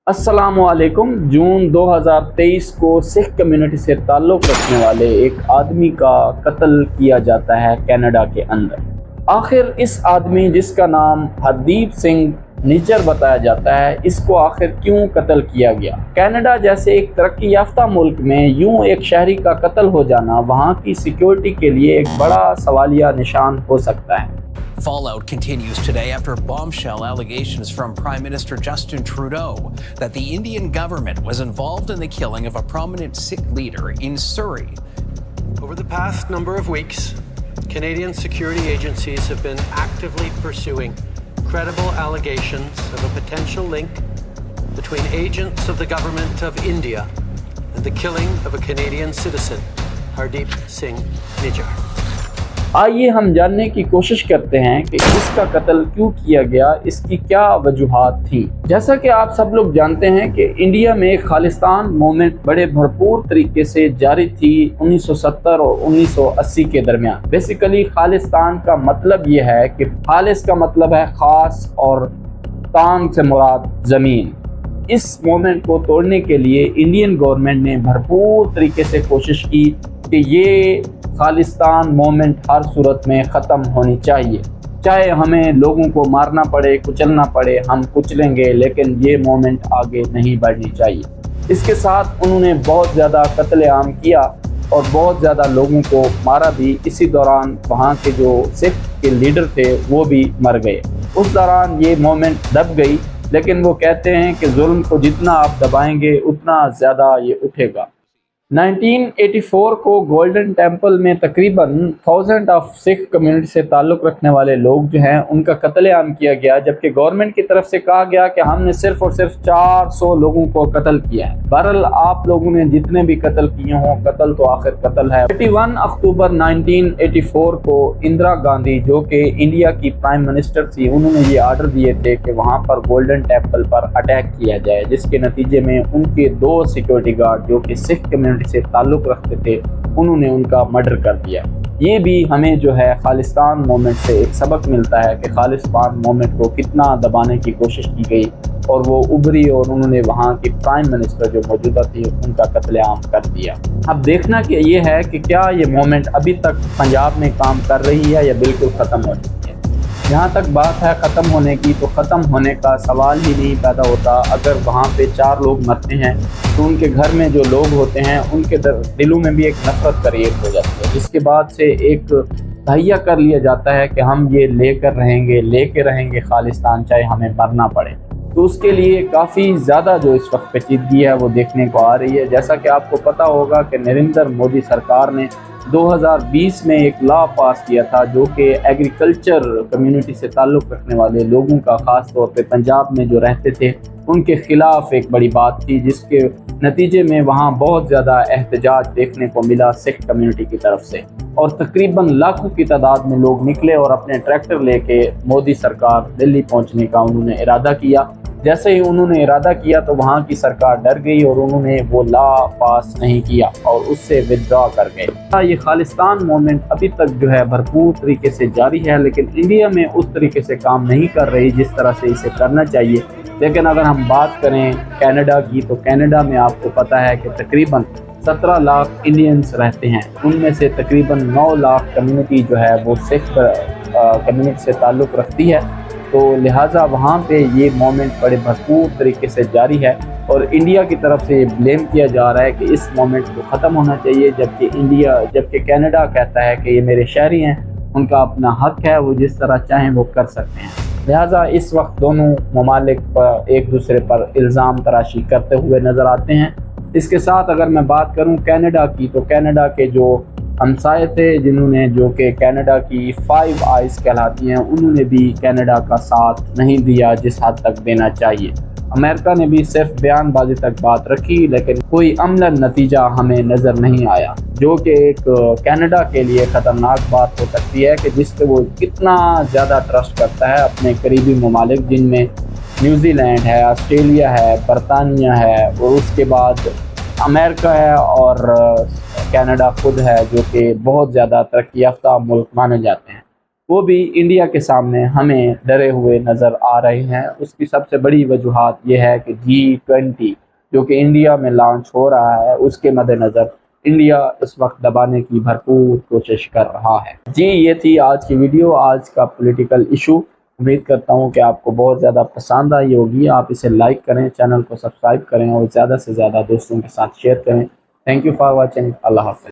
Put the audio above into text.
अस्सलाम वालेकुम। जून 2023 को सिख कम्युनिटी से ताल्लुक़ रखने वाले एक आदमी का कत्ल किया जाता है कनाडा के अंदर। आखिर इस आदमी जिसका नाम हरदीप सिंह निज्जर बताया जाता है, इसको आखिर क्यों कत्ल किया गया? कनाडा जैसे एक तरक्की याफ्ता मुल्क में यूं एक शहरी का कत्ल हो जाना वहाँ की सिक्योरिटी के लिए एक बड़ा सवालिया निशान हो सकता है। Fallout continues today after bombshell allegations from Prime Minister Justin Trudeau that the Indian government was involved in the killing of a prominent Sikh leader in Surrey. Over the past number of weeks, Canadian security agencies have been actively pursuing credible allegations of a potential link between agents of the government of India and the killing of a Canadian citizen, Hardeep Singh Nijjar. आइए हम जानने की कोशिश करते हैं कि इसका कत्ल क्यों किया गया, इसकी क्या वजूहात थी। जैसा कि आप सब लोग जानते हैं कि इंडिया में खालिस्तान मूवमेंट बड़े भरपूर तरीके से जारी थी 1970 और 1980 के दरमियान। बेसिकली खालिस्तान का मतलब ये है कि खालिस का मतलब है खास और तान से मुराद ज़मीन। इस मूवमेंट को तोड़ने के लिए इंडियन गवर्नमेंट ने भरपूर तरीके से कोशिश की कि ये खालिस्तान मूवमेंट हर सूरत में ख़त्म होनी चाहिए, चाहे हमें लोगों को मारना पड़े, कुचलना पड़े, हम कुचलेंगे, लेकिन ये मूवमेंट आगे नहीं बढ़नी चाहिए। इसके साथ उन्होंने बहुत ज़्यादा कत्लेआम किया और बहुत ज़्यादा लोगों को मारा भी। इसी दौरान वहाँ के जो सिख के लीडर थे वो भी मर गए। उस दौरान ये मूवमेंट दब गई, लेकिन वो कहते हैं कि जुल्म को जितना आप दबाएंगे उतना ज़्यादा ये उठेगा। 1984 को गोल्डन टेम्पल में तकरीबन 1000 ऑफ सिख कम्युनिटी से ताल्लुक़ रखने वाले लोग जो हैं उनका कत्लेआम किया गया, जबकि गवर्नमेंट की तरफ से कहा गया कि हमने सिर्फ और सिर्फ 400 लोगों को कत्ल किया है। बहरहाल आप लोगों ने जितने भी कत्ल किए हों, कत्ल तो आखिर कत्ल है। 31 अक्टूबर 1984 को इंदिरा गांधी जो कि इंडिया की प्राइम मिनिस्टर थी, उन्होंने ये आर्डर दिए थे कि वहाँ पर गोल्डन टेम्पल पर अटैक किया जाए, जिसके नतीजे में उनके 2 सिक्योरिटी गार्ड जो कि सिख कम्युनिटी से ताल्लुक़ रखते थे, उन्होंने उनका मर्डर कर दिया। ये भी हमें जो है खालिस्तान मूवमेंट से एक सबक मिलता है कि खालिस्तान मूवमेंट को कितना दबाने की कोशिश की गई और वो उभरी और उन्होंने वहाँ की प्राइम मिनिस्टर जो मौजूदा थी उनका कत्लेआम कर दिया। अब देखना कि ये है कि क्या ये मूवमेंट अभी तक पंजाब में काम कर रही है या बिल्कुल ख़त्म हो चुकी है। जहाँ तक बात है ख़त्म होने की, तो ख़त्म होने का सवाल ही नहीं पैदा होता। अगर वहाँ पे 4 लोग मरते हैं तो उनके घर में जो लोग होते हैं उनके दिलों में भी एक नफरत क्रिएट हो जाती है, जिसके बाद से एक तहैया कर लिया जाता है कि हम ये लेके रहेंगे खालिस्तान, चाहे हमें मरना पड़े। तो उसके लिए काफ़ी ज़्यादा जो इस वक्त पेचीदगी है वो देखने को आ रही है। जैसा कि आपको पता होगा कि नरेंद्र मोदी सरकार ने 2020 में एक लॉ पास किया था जो कि एग्रीकल्चर कम्युनिटी से ताल्लुक़ रखने वाले लोगों का, ख़ास तौर पे पंजाब में जो रहते थे, उनके ख़िलाफ़ एक बड़ी बात थी, जिसके नतीजे में वहाँ बहुत ज़्यादा एहतजाज देखने को मिला सिख कम्युनिटी की तरफ से, और तकरीबन लाखों की तादाद में लोग निकले और अपने ट्रैक्टर लेके मोदी सरकार दिल्ली पहुँचने का उन्होंने इरादा किया। जैसे ही उन्होंने इरादा किया तो वहाँ की सरकार डर गई और उन्होंने वो लॉ पास नहीं किया और उससे विथड्रॉ कर गए। ये खालिस्तान मूवमेंट अभी तक जो है भरपूर तरीके से जारी है, लेकिन इंडिया में उस तरीके से काम नहीं कर रही जिस तरह से इसे करना चाहिए। लेकिन अगर हम बात करें कनाडा की, तो कनाडा में आपको पता है कि तकरीबन 17 लाख इंडियंस रहते हैं। उनमें से तकरीबन 9 लाख कम्युनिटी जो है वो सिख कम्युनिटी से ताल्लुक़ रखती है। तो लिहाजा वहाँ पे ये मूवमेंट बड़े भरपूर तरीके से जारी है और इंडिया की तरफ से ब्लेम किया जा रहा है कि इस मूवमेंट को ख़त्म होना चाहिए, जबकि कनाडा कहता है कि ये मेरे शहरी हैं, उनका अपना हक है, वो जिस तरह चाहें वो कर सकते हैं। लिहाजा इस वक्त दोनों ममालिक पर एक दूसरे पर इल्ज़ाम तराशी करते हुए नज़र आते हैं। इसके साथ अगर मैं बात करूँ कनाडा की, तो कनाडा के जो हमसाए थे जिन्होंने, जो कि कनाडा की 5 आइज़ कहलाती हैं, उन्होंने भी कनाडा का साथ नहीं दिया जिस हद तक देना चाहिए। अमेरिका ने भी सिर्फ बयानबाजी तक बात रखी, लेकिन कोई अमलन नतीजा हमें नज़र नहीं आया, जो कि एक कनाडा के लिए ख़तरनाक बात हो सकती है कि जिस पे वो कितना ज़्यादा ट्रस्ट करता है अपने करीबी ममालिक, जिनमें न्यूजीलैंड है, ऑस्ट्रेलिया है, बरतानिया है, और उसके बाद अमेरिका है और कनाडा खुद है, जो कि बहुत ज़्यादा तरक्की याफ्ता मुल्क माने जाते हैं। وہ بھی انڈیا کے سامنے ہمیں ڈرے ہوئے نظر آ رہے ہیں۔ اس کی سب سے بڑی وجوہات یہ ہے کہ G20 جو کہ انڈیا میں لانچ ہو رہا ہے، اس کے مد نظر انڈیا اس وقت دبانے کی بھرپور کوشش کر رہا ہے۔ جی یہ تھی آج کی ویڈیو، آج کا پولیٹیکل ایشو۔ امید کرتا ہوں کہ آپ کو بہت زیادہ پسند آئی ہوگی۔ آپ اسے لائک کریں، چینل کو سبسکرائب کریں اور زیادہ سے زیادہ دوستوں کے ساتھ شیئر کریں۔ Thank you for watching. Allah حافظ۔